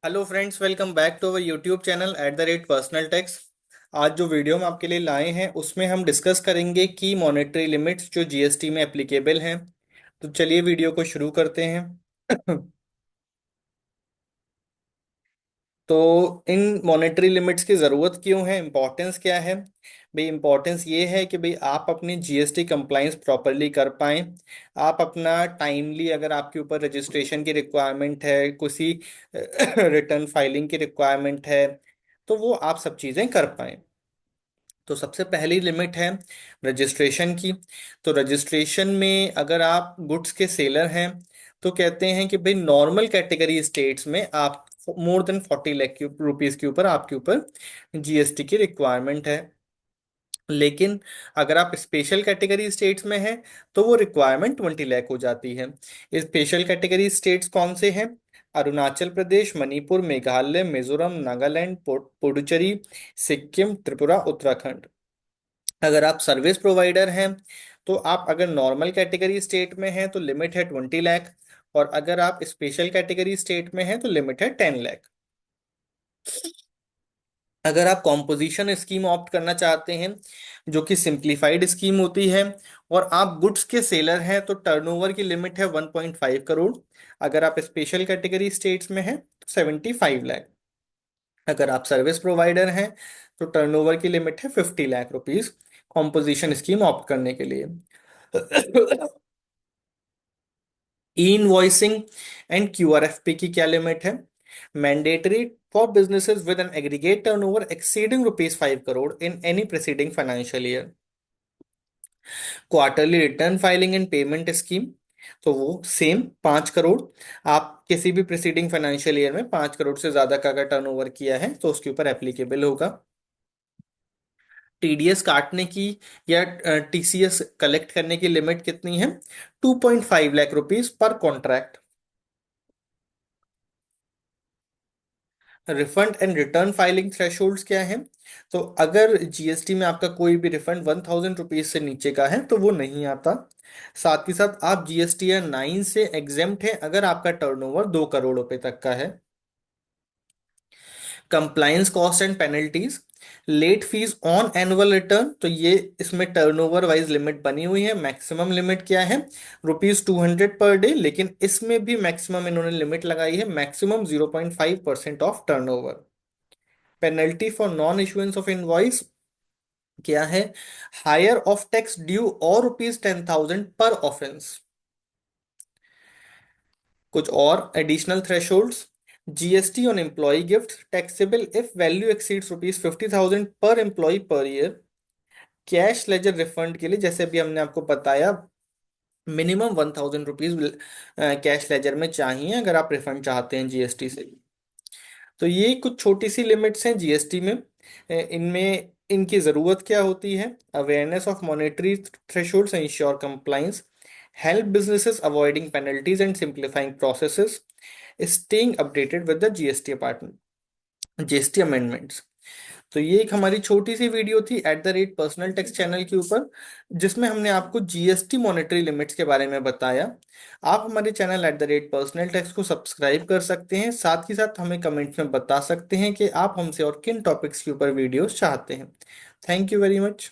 Hello friends, welcome back to our YouTube channel @personal tax. आज जो video हम आपके लिए लाए हैं उसमें हम डिस्कस करेंगे कि मॉनेटरी लिमिट्स जो जीएसटी में एप्लीकेबल हैं। तो चलिए वीडियो को शुरू करते हैं। तो इन मॉनेटरी लिमिट्स की ज़रूरत क्यों है, इम्पोर्टेंस क्या है? भाई इम्पोर्टेंस ये है कि भाई आप अपनी जीएसटी कंप्लाइंस प्रॉपरली कर पाएँ। आप अपना टाइमली, अगर आपके ऊपर रजिस्ट्रेशन की रिक्वायरमेंट है, किसी रिटर्न फाइलिंग की रिक्वायरमेंट है, तो वो आप सब चीज़ें कर पाएँ। तो सबसे पहली लिमिट है रजिस्ट्रेशन की। तो रजिस्ट्रेशन में अगर आप गुड्स के सेलर हैं तो कहते हैं कि भाई नॉर्मल कैटेगरी स्टेट्स में आप मोर देन 40 लाख की रुपीस के ऊपर आपके ऊपर जीएसटी की रिक्वायरमेंट है। लेकिन अगर आप स्पेशल कैटेगरी स्टेट्स में हैं तो वो रिक्वायरमेंट 20 लाख हो जाती है। ये स्पेशल कैटेगरी स्टेट्स कौन से हैं? अरुणाचल प्रदेश, मणिपुर, मेघालय, मिजोरम, नागालैंड, पुडुचेरी, सिक्किम, त्रिपुरा, उत्तराखंड। अगर आप सर्विस प्रोवाइडर हैं तो आप अगर नॉर्मल कैटेगरी स्टेट में हैं तो लिमिट है 20 लाख, और अगर आप स्पेशल कैटेगरी स्टेट में हैं तो लिमिट है 10 लाख। अगर आप कॉम्पोजिशन स्कीम ऑप्ट करना चाहते हैं, जो कि सिंप्लीफाइड स्कीम होती है, और आप गुड्स के सेलर हैं तो टर्नओवर की लिमिट है 1.5 करोड़। अगर आप स्पेशल कैटेगरी स्टेट्स में हैं तो 75 लाख। अगर आप सर्विस प्रोवाइडर हैं तो टर्नओवर की लिमिट है 50 lakh rupees composition scheme opt करने के लिए। ई इनवॉइसिंग एंड क्यूआरएफपी की क्या लिमिट है? Mandatory for businesses with an aggregate turnover exceeding ₹5 crore in any preceding financial year. Quarterly return filing and payment scheme, तो वो सेम 5 करोड़। आप किसी भी प्रीसीडिंग फाइनेंशियल ईयर में 5 करोड़ से ज्यादा का अगर टर्नओवर किया है तो उसके ऊपर एप्लीकेबल होगा। टीडीएस काटने की या टीसीएस कलेक्ट करने की लिमिट कितनी है? 2.5 lakh rupees per contract. Refund and return filing thresholds क्या है? तो अगर जीएसटी में आपका कोई भी रिफंड 1000 रुपीज से नीचे का है तो वो नहीं आता। साथ ही साथ आप GSTR 9 से एग्जेम्प्ट है अगर आपका टर्नओवर 2 करोड़ रुपए तक का है। Compliance cost and penalties, late fee on annual return, तो ये इसमें टर्नओवर वाइज लिमिट बनी हुई है। मैक्सिमम लिमिट क्या है? ₹200 पर डे, लेकिन इसमें भी मैक्सिमम इन्होंने लिमिट लगाई है, maximum 0.5% of turnover. Penalty for non issuance of invoice क्या है? हायर ऑफ टैक्स ड्यू और ₹10,000 पर ऑफेंस। कुछ और additional thresholds: GST on employ gift taxable if value exceeds ₹50,000 पर employ per year. Cash ledger refund के लिए जैसे भी हमने आपको बताया, मिनिमम ₹1,000 कैश लेजर में चाहिए अगर आप रिफंड चाहते हैं जीएसटी से। तो ये कुछ छोटी सी लिमिट्स हैं जीएसटी में। इनमें इनकी ज़रूरत क्या होती है? Awareness of monetary thresholds and ensure compliance, help businesses avoiding penalties and simplifying processes, staying updated with the GST apartment, GST amendments. तो ये एक हमारी छोटी सी वीडियो थी पर्सनल टैक्स चैनल के ऊपर, जिसमें हमने आपको जीएसटी मॉनेटरी लिमिट्स के बारे में बताया। आप हमारे चैनल पर्सनल टैक्स को सब्सक्राइब कर सकते हैं, साथ ही साथ हमें कमेंट्स में बता सकते हैं कि आप हमसे और किन टॉपिक्स के ऊपर वीडियोस चाहते हैं। Thank you very much.